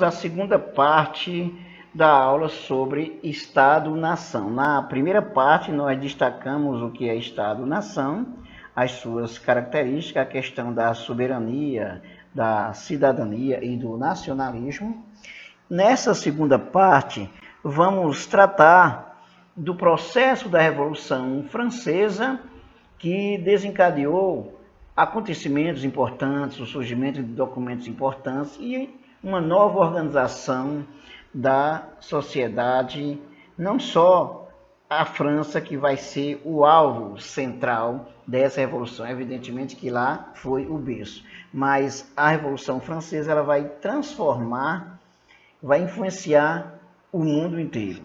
à segunda parte da aula sobre Estado-nação. Na primeira parte, nós destacamos o que é Estado-nação, as suas características, a questão da soberania, da cidadania e do nacionalismo. Nessa segunda parte, vamos tratar do processo da Revolução Francesa, que desencadeou acontecimentos importantes, o surgimento de documentos importantes e uma nova organização da sociedade, não só a França, que vai ser o alvo central dessa revolução, evidentemente que lá foi o berço, mas a Revolução Francesa ela vai transformar, vai influenciar o mundo inteiro.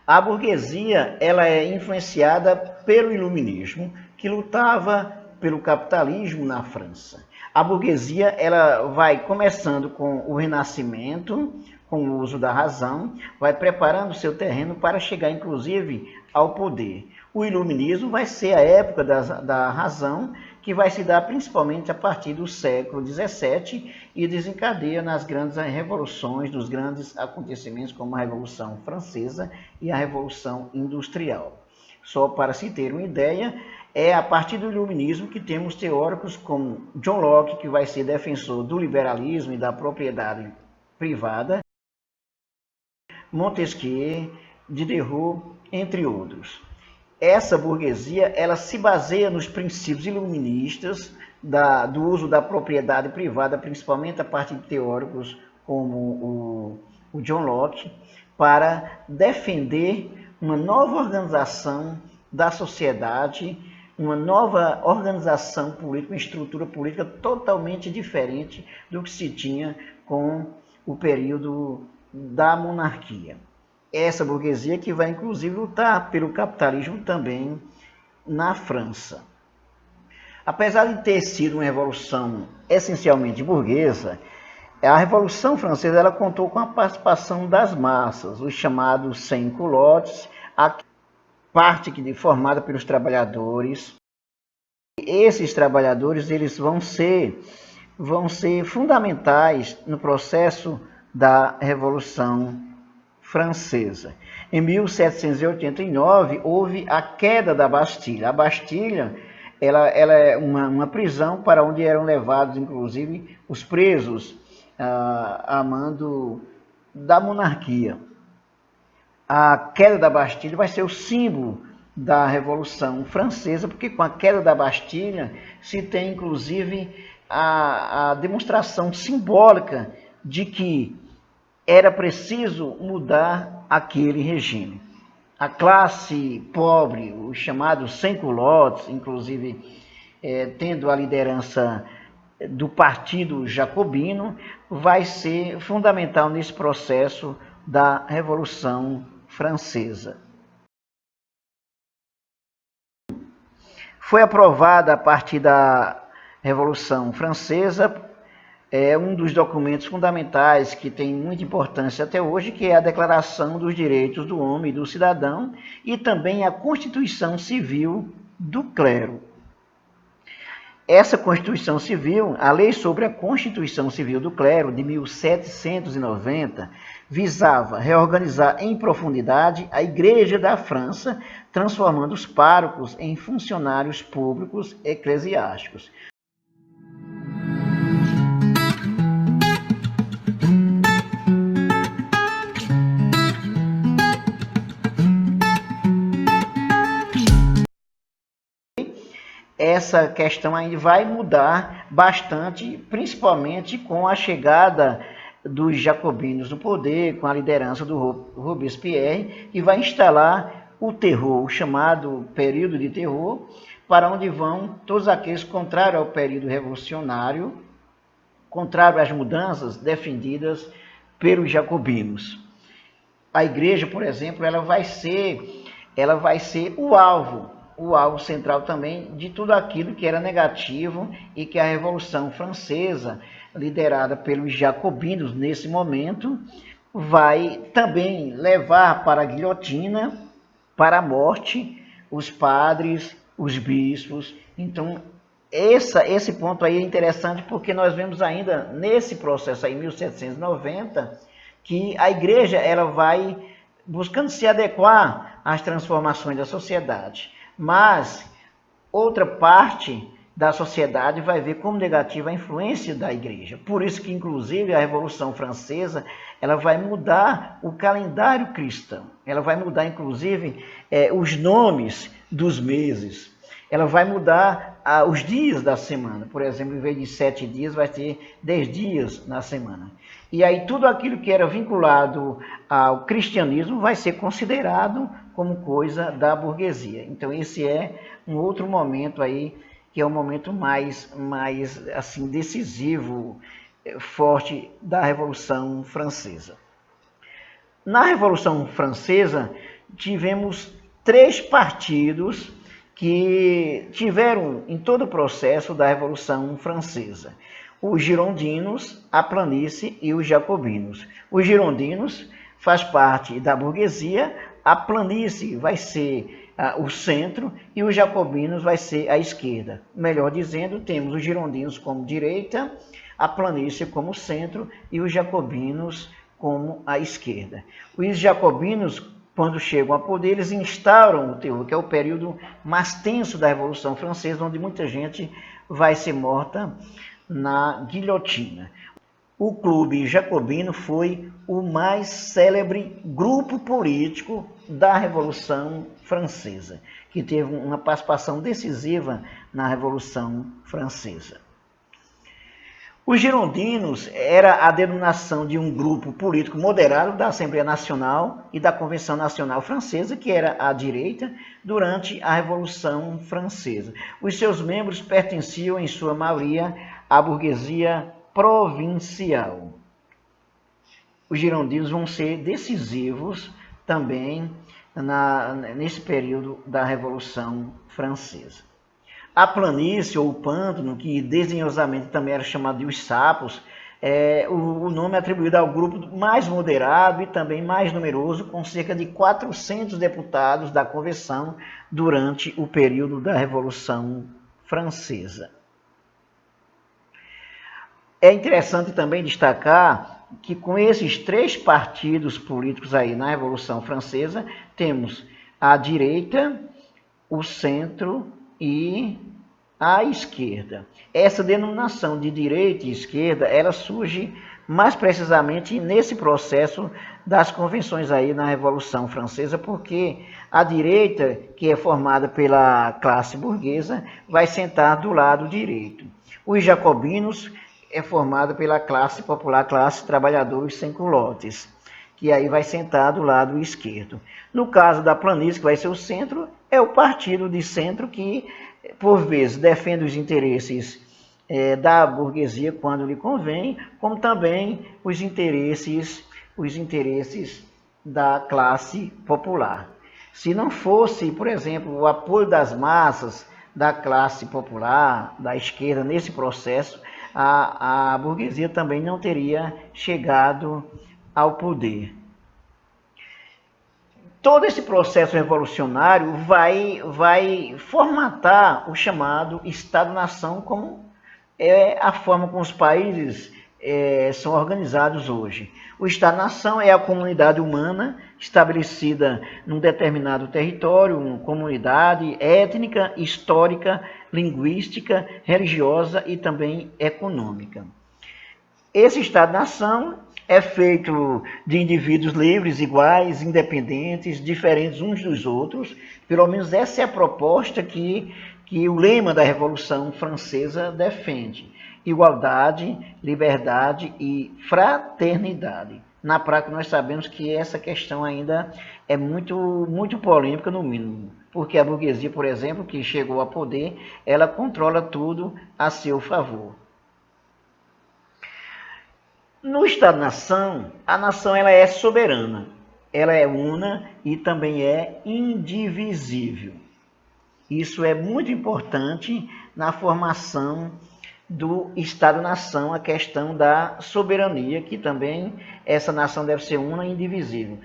A burguesia ela é influenciada pelo iluminismo, que lutava pelo capitalismo na França. A burguesia ela vai começando com o Renascimento, com o uso da razão, vai preparando seu terreno para chegar, inclusive, ao poder. O iluminismo vai ser a época da razão, que vai se dar principalmente a partir do século XVII e desencadeia nas grandes revoluções, dos grandes acontecimentos como a Revolução Francesa e a Revolução Industrial. Só para se ter uma ideia, é a partir do iluminismo que temos teóricos como John Locke, que vai ser defensor do liberalismo e da propriedade privada, Montesquieu, Diderot, entre outros. Essa burguesia ela se baseia nos princípios iluministas do uso da propriedade privada, principalmente a partir de teóricos como o John Locke, para defender uma nova organização da sociedade, uma nova organização política, uma estrutura política totalmente diferente do que se tinha com o período da monarquia. Essa burguesia que vai, inclusive, lutar pelo capitalismo também na França. Apesar de ter sido uma revolução essencialmente burguesa, a Revolução Francesa ela contou com a participação das massas, os chamados sans-culottes, a parte formada pelos trabalhadores. Esses trabalhadores eles vão ser fundamentais no processo da Revolução Francesa. Em 1789, houve a queda da Bastilha. A Bastilha ela é uma prisão para onde eram levados, inclusive, os presos a mando da monarquia. A queda da Bastilha vai ser o símbolo da Revolução Francesa, porque com a queda da Bastilha se tem, inclusive, a demonstração simbólica de que era preciso mudar aquele regime. A classe pobre, os chamados sans-culottes, inclusive tendo a liderança do Partido Jacobino, vai ser fundamental nesse processo da Revolução Francesa. Foi aprovada a partir da Revolução Francesa um dos documentos fundamentais que tem muita importância até hoje, que é a Declaração dos Direitos do Homem e do Cidadão e também a Constituição Civil do Clero. Essa Constituição Civil, a Lei sobre a Constituição Civil do Clero, de 1790, visava reorganizar em profundidade a Igreja da França, transformando os párocos em funcionários públicos eclesiásticos. Essa questão ainda vai mudar bastante, principalmente com a chegada dos jacobinos no poder, com a liderança do Robespierre, que vai instalar o terror, o chamado período de terror, para onde vão todos aqueles contrários ao período revolucionário, contrário às mudanças defendidas pelos jacobinos. A igreja, por exemplo, ela vai ser o alvo central também de tudo aquilo que era negativo e que a Revolução Francesa, liderada pelos jacobinos nesse momento, vai também levar para a guilhotina, para a morte, os padres, os bispos. Então, esse ponto aí é interessante porque nós vemos ainda nesse processo aí, 1790, que a igreja ela vai buscando se adequar às transformações da sociedade, mas outra parte da sociedade vai ver como negativa a influência da igreja. Por isso que, inclusive, a Revolução Francesa ela vai mudar o calendário cristão. Ela vai mudar, inclusive, os nomes dos meses. Ela vai mudar os dias da semana. Por exemplo, em vez de 7 dias, vai ter 10 dias na semana. E aí tudo aquilo que era vinculado ao cristianismo vai ser considerado como coisa da burguesia. Então esse é um outro momento aí, que é um momento mais assim, decisivo, forte da Revolução Francesa. Na Revolução Francesa, tivemos 3 partidos que tiveram em todo o processo da Revolução Francesa: os girondinos, a planície e os jacobinos. Os girondinos faz parte da burguesia, a planície vai ser o centro e os jacobinos vai ser a esquerda. Melhor dizendo, temos os girondinos como direita, a planície como centro e os jacobinos como a esquerda. Os jacobinos, quando chegam ao poder, eles instauram o terror, que é o período mais tenso da Revolução Francesa, onde muita gente vai ser morta na guilhotina. O Clube Jacobino foi o mais célebre grupo político da Revolução Francesa, que teve uma participação decisiva na Revolução Francesa. Os girondinos era a denominação de um grupo político moderado da Assembleia Nacional e da Convenção Nacional Francesa, que era a direita, durante a Revolução Francesa. Os seus membros pertenciam, em sua maioria, à burguesia provincial. Os girondinos vão ser decisivos também nesse período da Revolução Francesa. A planície, ou o pântano, que desdenhosamente também era chamado de os sapos, o nome é atribuído ao grupo mais moderado e também mais numeroso, com cerca de 400 deputados da Convenção durante o período da Revolução Francesa. É interessante também destacar que com esses 3 partidos políticos aí na Revolução Francesa, temos a direita, o centro e a esquerda. Essa denominação de direita e esquerda, ela surge mais precisamente nesse processo das convenções aí na Revolução Francesa, porque a direita, que é formada pela classe burguesa, vai sentar do lado direito. Os jacobinos é formada pela classe popular, classe trabalhadores sem culotes, que aí vai sentar do lado esquerdo. No caso da planície, que vai ser o centro, é o partido de centro que, por vezes, defende os interesses da burguesia quando lhe convém, como também os interesses da classe popular. Se não fosse, por exemplo, o apoio das massas da classe popular, da esquerda, nesse processo, a burguesia também não teria chegado ao poder. Todo esse processo revolucionário vai formatar o chamado Estado-nação, como é a forma como os países são organizados hoje. O Estado-nação é a comunidade humana estabelecida num determinado território, uma comunidade étnica, histórica, linguística, religiosa e também econômica. Esse Estado-nação é feito de indivíduos livres, iguais, independentes, diferentes uns dos outros. Pelo menos essa é a proposta que o lema da Revolução Francesa defende: igualdade, liberdade e fraternidade. Na prática, nós sabemos que essa questão ainda é muito polêmica, no mínimo, porque a burguesia, por exemplo, que chegou ao poder, ela controla tudo a seu favor. No Estado-nação, a nação ela é soberana, ela é una e também é indivisível. Isso é muito importante na formação do Estado-nação, a questão da soberania, que também essa nação deve ser una e indivisível.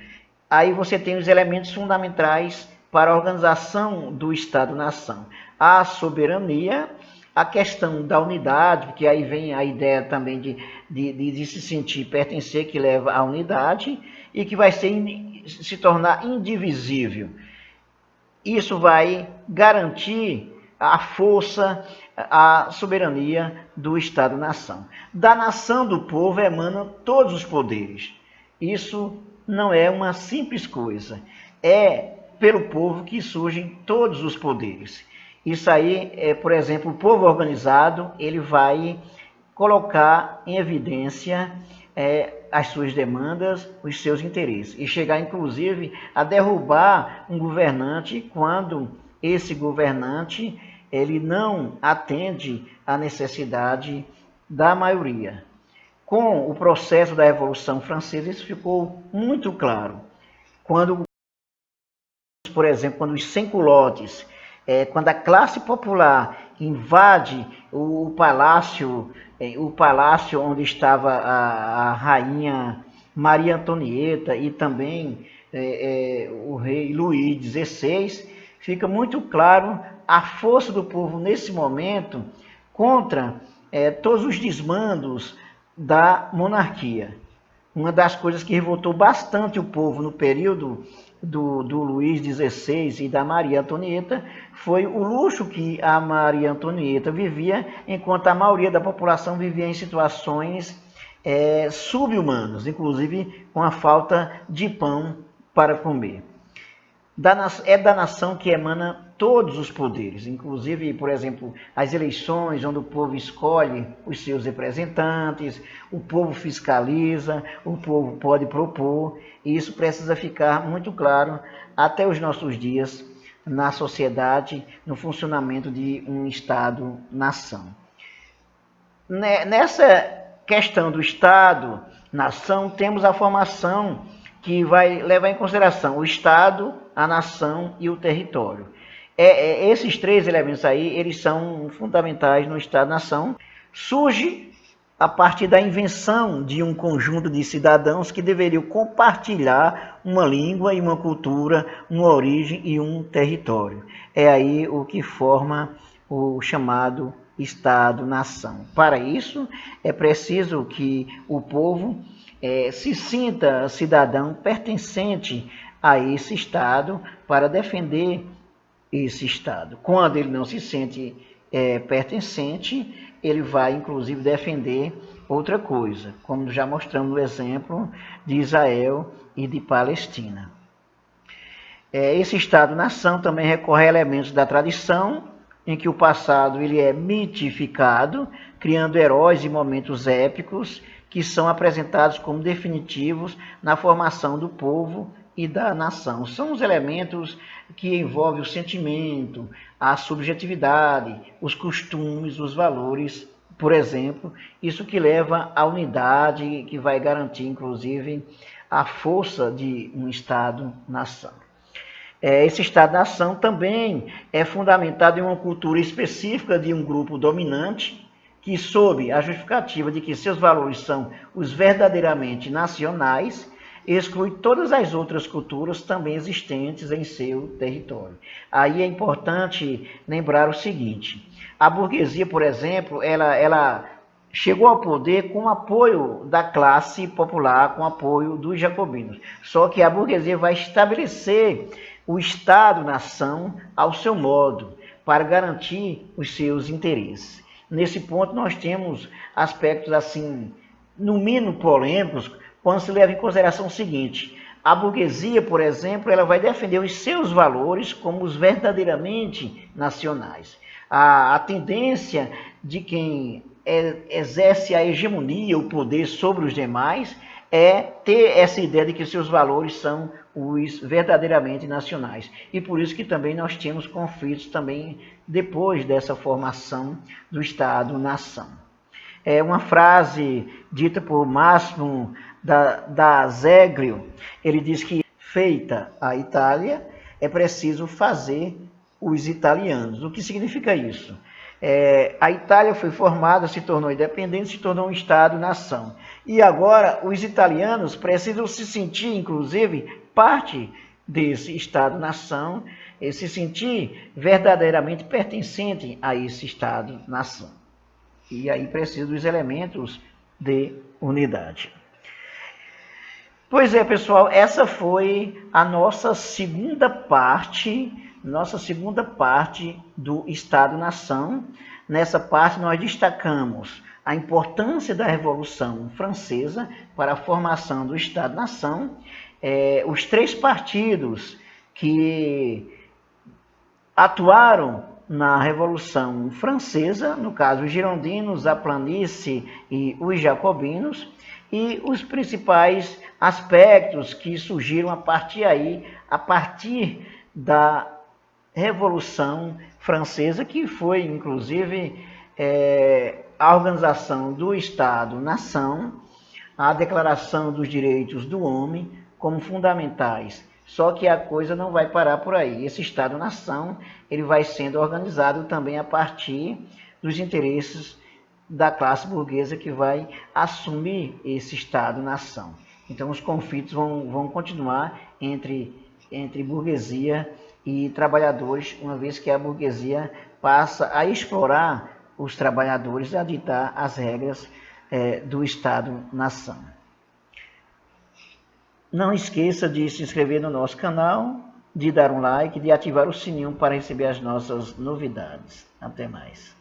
Aí você tem os elementos fundamentais para a organização do Estado-nação: a soberania, a questão da unidade, porque aí vem a ideia também de se sentir pertencer, que leva à unidade, e que vai se tornar indivisível. Isso vai garantir a força, a soberania do Estado-nação. Da nação do povo emanam todos os poderes. Isso não é uma simples coisa. É pelo povo que surgem todos os poderes. Isso aí, por exemplo, o povo organizado, ele vai colocar em evidência as suas demandas, os seus interesses, e chegar, inclusive, a derrubar um governante quando esse governante ele não atende à necessidade da maioria. Com o processo da Revolução Francesa, isso ficou muito claro. Quando, por exemplo, quando os sem-culottes, quando a classe popular invade o palácio onde estava a rainha Maria Antonieta e também o rei Luís XVI, fica muito claro a força do povo nesse momento contra todos os desmandos da monarquia. Uma das coisas que revoltou bastante o povo no período do Luís XVI e da Maria Antonieta foi o luxo que a Maria Antonieta vivia, enquanto a maioria da população vivia em situações sub-humanas, inclusive com a falta de pão para comer. É da nação que emana todos os poderes, inclusive, por exemplo, as eleições, onde o povo escolhe os seus representantes, o povo fiscaliza, o povo pode propor, e isso precisa ficar muito claro até os nossos dias na sociedade, no funcionamento de um Estado-nação. Nessa questão do Estado-nação, temos a formação que vai levar em consideração o Estado, a nação e o território. Esses três elementos aí, eles são fundamentais no Estado-nação. Surge a partir da invenção de um conjunto de cidadãos que deveriam compartilhar uma língua e uma cultura, uma origem e um território. É aí o que forma o chamado Estado-nação. Para isso, é preciso que o povo se sinta cidadão pertencente a esse Estado para defender esse Estado. Quando ele não se sente pertencente, ele vai, inclusive, defender outra coisa, como já mostramos no exemplo de Israel e de Palestina. Esse Estado-nação também recorre a elementos da tradição, em que o passado ele é mitificado, criando heróis e momentos épicos que são apresentados como definitivos na formação do povo e da nação. São os elementos que envolvem o sentimento, a subjetividade, os costumes, os valores, por exemplo, isso que leva à unidade, que vai garantir, inclusive, a força de um Estado-nação. Esse Estado-nação também é fundamentado em uma cultura específica de um grupo dominante, que, sob a justificativa de que seus valores são os verdadeiramente nacionais, exclui todas as outras culturas também existentes em seu território. Aí é importante lembrar o seguinte: a burguesia, por exemplo, ela chegou ao poder com o apoio da classe popular, com o apoio dos jacobinos. Só que a burguesia vai estabelecer o Estado-nação ao seu modo, para garantir os seus interesses. Nesse ponto nós temos aspectos assim, no mínimo polêmicos, quando se leva em consideração o seguinte: a burguesia, por exemplo, ela vai defender os seus valores como os verdadeiramente nacionais. A tendência de quem exerce a hegemonia, o poder sobre os demais, é ter essa ideia de que seus valores são os verdadeiramente nacionais. E por isso que também nós temos conflitos também depois dessa formação do Estado-nação. Uma frase dita por Máximo d'Azeglio, ele diz que, feita a Itália, é preciso fazer os italianos. O que significa isso? A Itália foi formada, se tornou independente, se tornou um Estado-nação. E agora os italianos precisam se sentir, inclusive, parte desse Estado-nação, se sentir verdadeiramente pertencente a esse Estado-nação. E aí precisa dos elementos de unidade. Pois é, pessoal, essa foi a nossa segunda parte do Estado-nação. Nessa parte nós destacamos a importância da Revolução Francesa para a formação do Estado-nação, os três partidos que atuaram na Revolução Francesa, no caso os girondinos, a planície e os jacobinos, e os principais aspectos que surgiram a partir da Revolução Francesa, que foi inclusive a organização do Estado-nação, a Declaração dos Direitos do Homem como fundamentais. Só que a coisa não vai parar por aí. Esse Estado-nação ele vai sendo organizado também a partir dos interesses da classe burguesa que vai assumir esse Estado-nação. Então os conflitos vão continuar entre burguesia e trabalhadores, uma vez que a burguesia passa a explorar os trabalhadores, a ditar as regras do Estado-nação. Não esqueça de se inscrever no nosso canal, de dar um like, de ativar o sininho para receber as nossas novidades. Até mais.